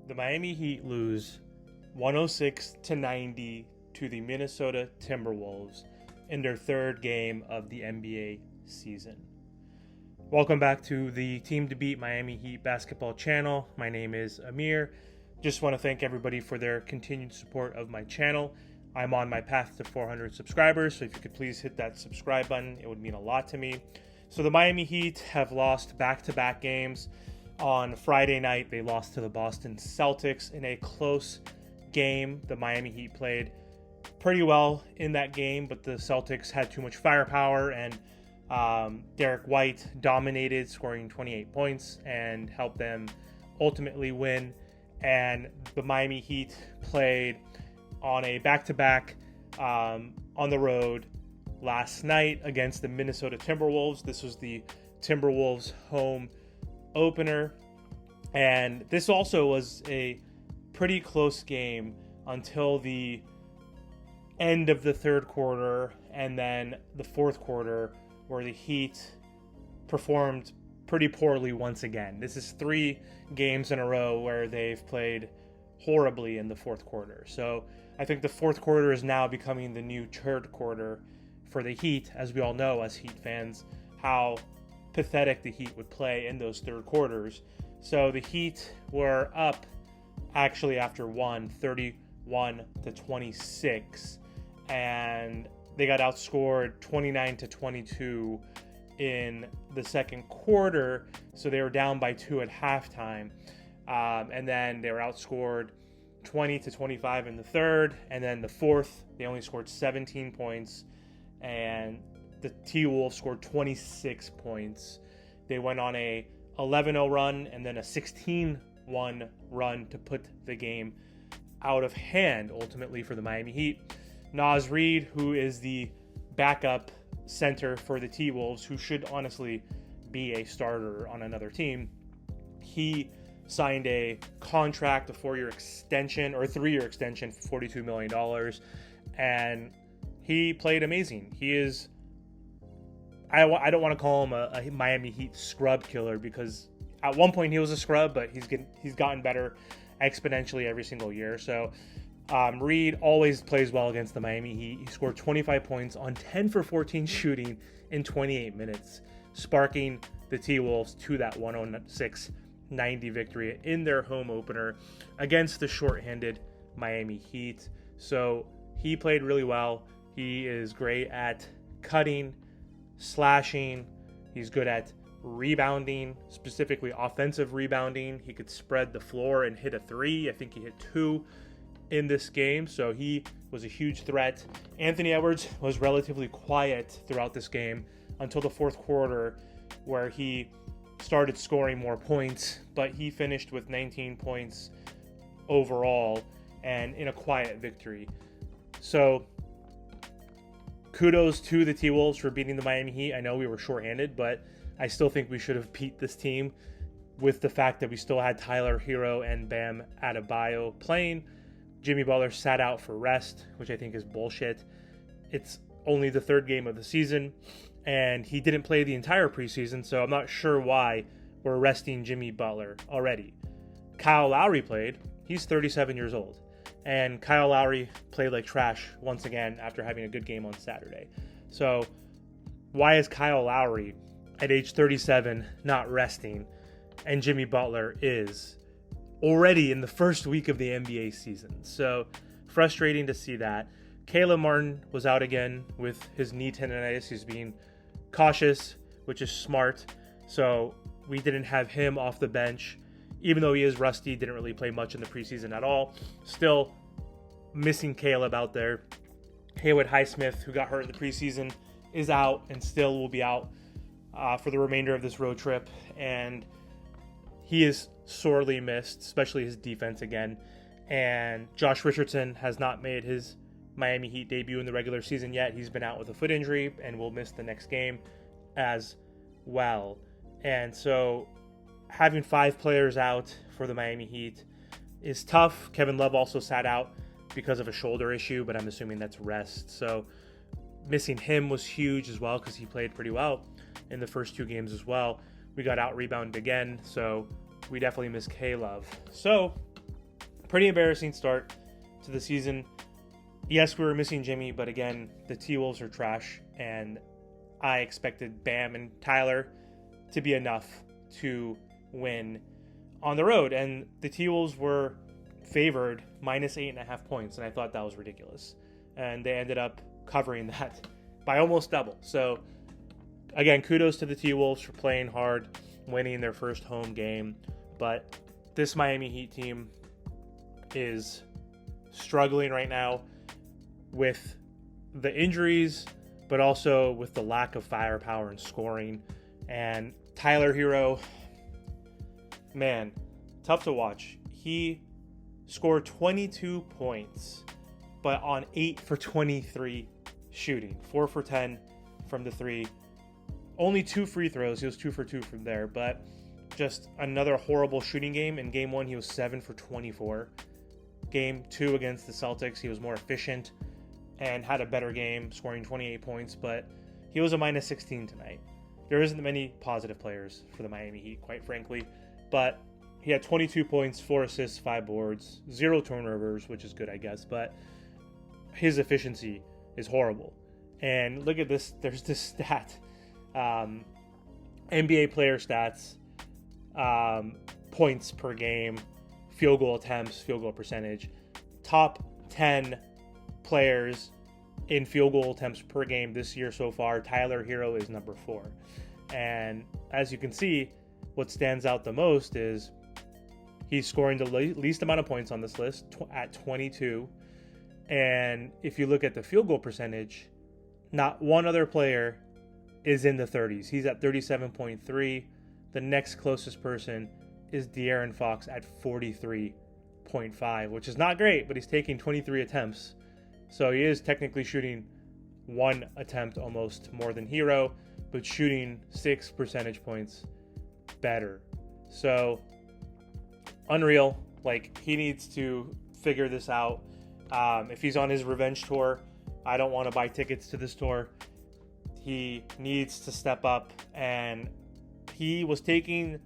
The Miami Heat lose 106-90 to the Minnesota Timberwolves in their third game of the NBA season. Welcome back to the Team to Beat Miami Heat basketball channel. My name is Amir. Just want to thank everybody for their continued support of my channel. I'm on my path to 400 subscribers, so if you could please hit that subscribe button, it would mean a lot to me. So the Miami Heat have lost back-to-back games. On Friday night, they lost to the Boston Celtics in a close game. The Miami Heat played pretty well in that game, but the Celtics had too much firepower, and Derek White dominated, scoring 28 points and helped them ultimately win. And the Miami Heat played on a back-to-back on the road last night against the Minnesota Timberwolves. This was the Timberwolves home opener, and this also was a pretty close game until the end of the third quarter and then the fourth quarter, where the Heat performed pretty poorly once again. This is 3 games in a row where they've played horribly in the fourth quarter. So I think the fourth quarter is now becoming the new third quarter for the Heat, as we all know as Heat fans how pathetic the Heat would play in those third quarters. So the Heat were up actually after 31-26, and they got outscored 29-22 in the second quarter, so they were down by 2 at halftime, and then they were outscored 20-25 in the third, and then the fourth they only scored 17 points, and the T-Wolves scored 26 points. They went on a 11-0 run and then a 16-1 run to put the game out of hand ultimately for the Miami Heat. Naz Reid, who is the backup center for the T-Wolves, who should honestly be a starter on another team, he signed a contract, a 4-year extension or a 3-year extension for $42 million, and he played amazing. He is, I don't want to call him a Miami Heat scrub killer, because at one point he was a scrub, but he's gotten better exponentially every single year. So Reed always plays well against the Miami Heat. He scored 25 points on 10 for 14 shooting in 28 minutes, sparking the T-Wolves to that 106-90 victory in their home opener against the shorthanded Miami Heat. So he played really well. He is great at cutting, slashing. He's good at rebounding, specifically offensive rebounding. He could spread the floor and hit a 3. I think he hit 2 in this game, so he was a huge threat. Anthony Edwards was relatively quiet throughout this game until the fourth quarter, where he started scoring more points, but he finished with 19 points overall and in a quiet victory. So kudos to the T-Wolves for beating the Miami Heat. I know we were shorthanded, but I still think we should have beat this team, with the fact that we still had Tyler Herro and Bam Adebayo playing. Jimmy Butler sat out for rest, which I think is bullshit. It's only the third game of the season, and he didn't play the entire preseason, so I'm not sure why we're resting Jimmy Butler already. Kyle Lowry played. He's 37 years old. And Kyle Lowry played like trash once again after having a good game on Saturday. So why is Kyle Lowry at age 37 not resting, and Jimmy Butler is already in the first week of the NBA season? So frustrating to see that. Caleb Martin was out again with his knee tendonitis. He's being cautious, which is smart. So we didn't have him off the bench. Even though he is rusty, didn't really play much in the preseason at all. Still missing Caleb out there. Haywood Highsmith, who got hurt in the preseason, is out and still will be out for the remainder of this road trip. And he is sorely missed, especially his defense again. And Josh Richardson has not made his Miami Heat debut in the regular season yet. He's been out with a foot injury and will miss the next game as well. And so having 5 players out for the Miami Heat is tough. Kevin Love also sat out because of a shoulder issue, but I'm assuming that's rest. So missing him was huge as well, because he played pretty well in the first 2 games as well. We got out rebounded again, so we definitely miss K-Love. So Pretty embarrassing start to the season. Yes, we were missing Jimmy, but again, the T-Wolves are trash, and I expected Bam and Tyler to be enough to win on the road, and the T-Wolves were favored minus 8.5 points, and I thought that was ridiculous, and they ended up covering that by almost double. So again, kudos to the T-Wolves for playing hard, winning their first home game, but this Miami Heat team is struggling right now with the injuries, but also with the lack of firepower and scoring. And Tyler Herro, man, tough to watch. He scored 22 points, but on 8 for 23 shooting, 4 for 10 from the 3. Only 2 free throws. He was 2 for 2 from there, but just another horrible shooting game. In game 1, he was 7 for 24. Game 2 against the Celtics, he was more efficient and had a better game, scoring 28 points, but he was a minus 16 tonight. There isn't many positive players for the Miami Heat, quite frankly, but he had 22 points, 4 assists, 5 boards, 0 turnovers, which is good, I guess, but his efficiency is horrible. And look at this, there's this stat, NBA player stats, points per game, field goal attempts, field goal percentage. Top 10 players in field goal attempts per game this year so far, Tyler Herro is number 4. And as you can see, what stands out the most is he's scoring the least amount of points on this list at 22. And if you look at the field goal percentage, not one other player is in the 30s. He's at 37.3. The next closest person is De'Aaron Fox at 43.5, which is not great, but he's taking 23 attempts. So he is technically shooting 1 attempt almost more than Herro, but shooting 6 percentage points better. So unreal. Like, he needs to figure this out. If he's on his revenge tour, I don't want to buy tickets to this tour. He needs to step up, and he was taking,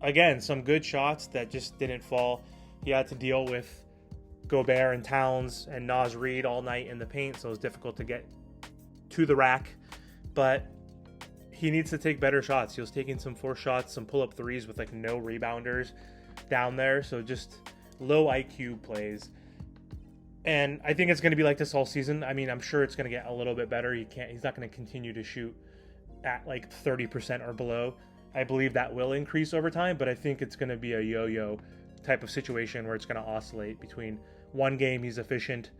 again, some good shots that just didn't fall. He had to deal with Gobert and Towns and Naz Reid all night in the paint, so it was difficult to get to the rack. But he needs to take better shots. He was taking some forced shots, some pull-up threes with like no rebounders down there, so just low IQ plays. And I think it's going to be like this all season. I mean, I'm sure it's going to get a little bit better. He's not going to continue to shoot at like 30% or below. I believe that will increase over time, but I think it's going to be a yo-yo type of situation where it's going to oscillate between one game he's efficient,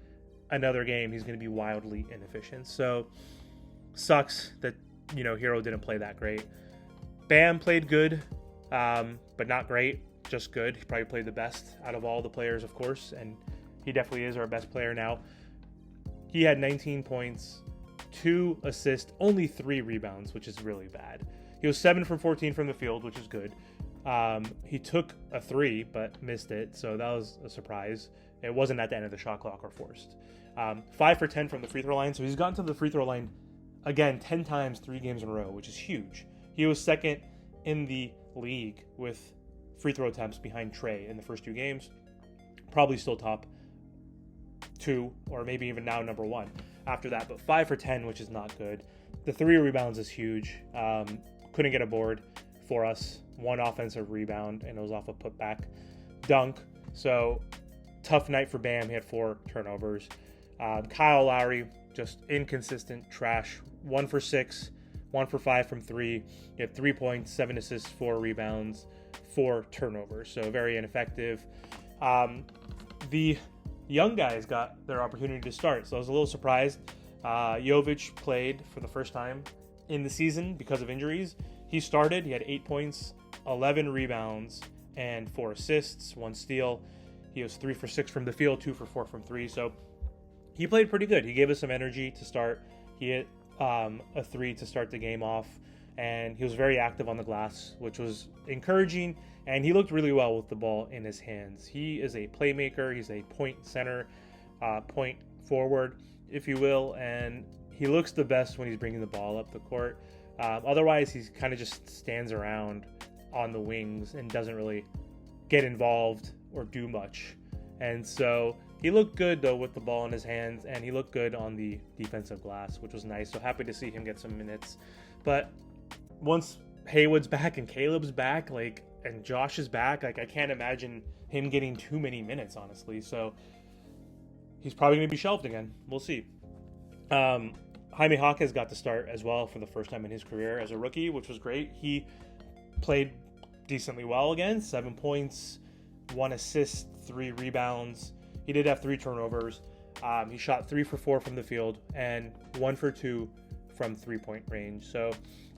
another game he's going to be wildly inefficient. So sucks that, Herro didn't play that great. Bam played good, but not great, just good. He probably played the best out of all the players, of course, and he definitely is our best player now. He had 19 points, 2 assists, only 3 rebounds, which is really bad. He was 7 for 14 from the field, which is good. He took a 3, but missed it, so that was a surprise. It wasn't at the end of the shot clock or forced. 5 for 10 from the free throw line, so he's gotten to the free throw line, again, 10 times, 3 games in a row, which is huge. He was second in the league with free throw attempts behind Trey in the first 2 games. Probably still top 2, or maybe even now number 1 after that, but 5 for 10, which is not good. The 3 rebounds is huge. Couldn't get a board for us. 1 offensive rebound, and it was off a putback dunk. So tough night for Bam. He had 4 turnovers. Kyle Lowry, just inconsistent, trash. 1 for 6, 1 for 5 from 3. He had 3 points, 7 assists, 4 rebounds, 4 turnovers. So very ineffective. The young guys got their opportunity to start, so I was a little surprised. Jovic played for the first time in the season because of injuries. He started, he had 8 points, 11 rebounds, and 4 assists, 1 steal. He was 3 for 6 from the field, 2 for 4 from 3, so he played pretty good. He gave us some energy to start. He hit a 3 to start the game off, and he was very active on the glass, which was encouraging, and he looked really well with the ball in his hands. He is a playmaker. He's a point center, point forward, if you will, and he looks the best when he's bringing the ball up the court. Otherwise, he kind of just stands around on the wings and doesn't really get involved or do much. And so he looked good, though, with the ball in his hands, and he looked good on the defensive glass, which was nice. So happy to see him get some minutes. But once Haywood's back and Caleb's back, and Josh is back, I can't imagine him getting too many minutes, honestly. So he's probably going to be shelved again. We'll see. Jaime Jaquez got to start as well for the first time in his career as a rookie, which was great. He played decently well again. 7 points, 1 assist, 3 rebounds. He did have 3 turnovers. He shot 3 for 4 from the field and 1 for 2 from 3-point range. So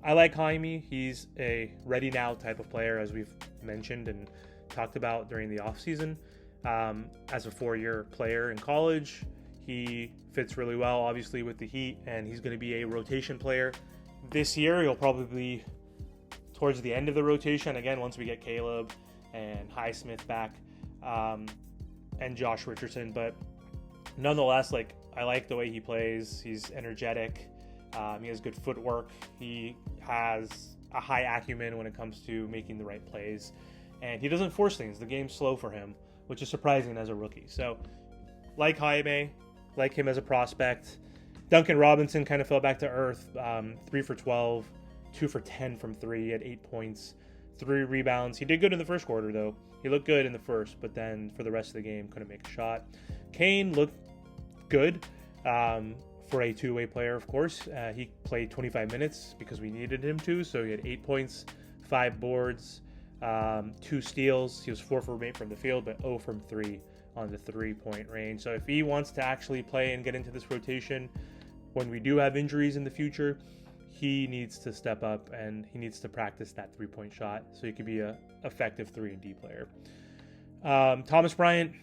I like Jaime. He's a ready now type of player, as we've mentioned and talked about during the offseason. As a 4-year player in college, he fits really well, obviously, with the Heat, and he's going to be a rotation player. This year, he'll probably be towards the end of the rotation, again, once we get Caleb and Highsmith back, and Josh Richardson. But nonetheless, I like the way he plays. He's energetic. He has good footwork. He has a high acumen when it comes to making the right plays, and he doesn't force things. The game's slow for him, which is surprising as a rookie. So, like Jaime, like him as a prospect. Duncan Robinson kind of fell back to earth. 3 for 12, 2 for 10 from 3. He had 8 points, 3 rebounds. He did good in the first quarter, though. He looked good in the first, but then for the rest of the game, couldn't make a shot. Kane looked good for a two-way player, of course. He played 25 minutes because we needed him to, so he had 8 points, 5 boards, 2 steals. He was 4 for 8 from the field, but 0 from 3 on the 3-point range. So if he wants to actually play and get into this rotation when we do have injuries in the future, he needs to step up and he needs to practice that 3-point shot so he could be a effective 3-and-D player. Thomas Bryant,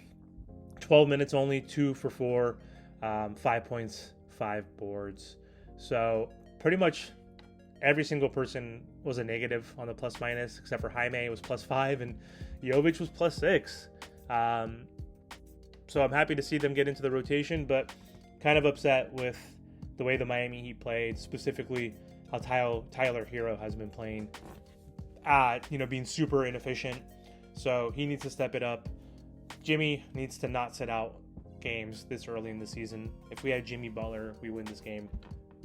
12 minutes only, 2 for 4, 5 points, 5 boards. So pretty much every single person was a negative on the plus minus, except for Jaime was +5 and Jovic was +6. So I'm happy to see them get into the rotation, but kind of upset with the way the Miami Heat played, specifically how Tyler Herro has been playing, being super inefficient. So he needs to step it up. Jimmy needs to not sit out games this early in the season. If we had Jimmy Butler, we win this game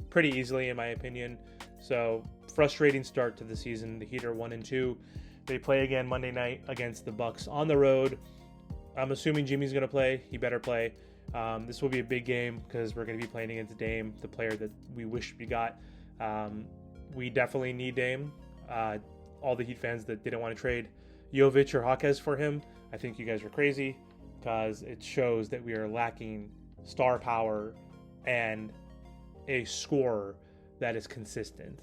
pretty easily, in my opinion. So frustrating start to the season. The Heat are 1-2. They play again Monday night against the Bucks on the road. I'm assuming Jimmy's going to play. He better play. This will be a big game because we're going to be playing against Dame, the player that we wish we got. We definitely need Dame. All the Heat fans that didn't want to trade Jovic or Jaquez for him, I think you guys are crazy because it shows that we are lacking star power and a scorer that is consistent.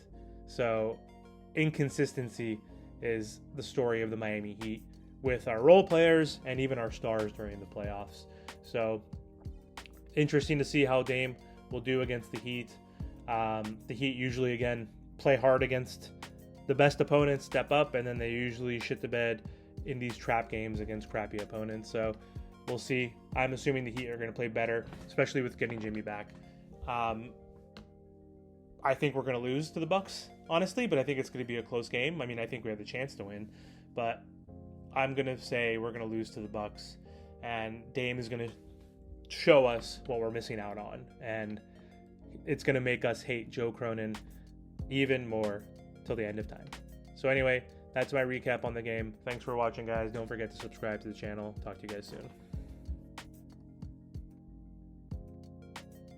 So inconsistency is the story of the Miami Heat with our role players and even our stars during the playoffs. So interesting to see how Dame will do against the Heat. The Heat usually, again, play hard against the best opponents, step up, and then they usually shit the bed in these trap games against crappy opponents. So we'll see. I'm assuming the Heat are going to play better, especially with getting Jimmy back. I think we're going to lose to the Bucks, honestly, but I think it's going to be a close game. I mean, I think we have the chance to win, but I'm going to say we're going to lose to the Bucks, and Dame is going to show us what we're missing out on, and it's going to make us hate Joe Cronin even more till the end of time. So anyway, that's my recap on the game. Thanks for watching, guys. Don't forget to subscribe to the channel. Talk to you guys soon.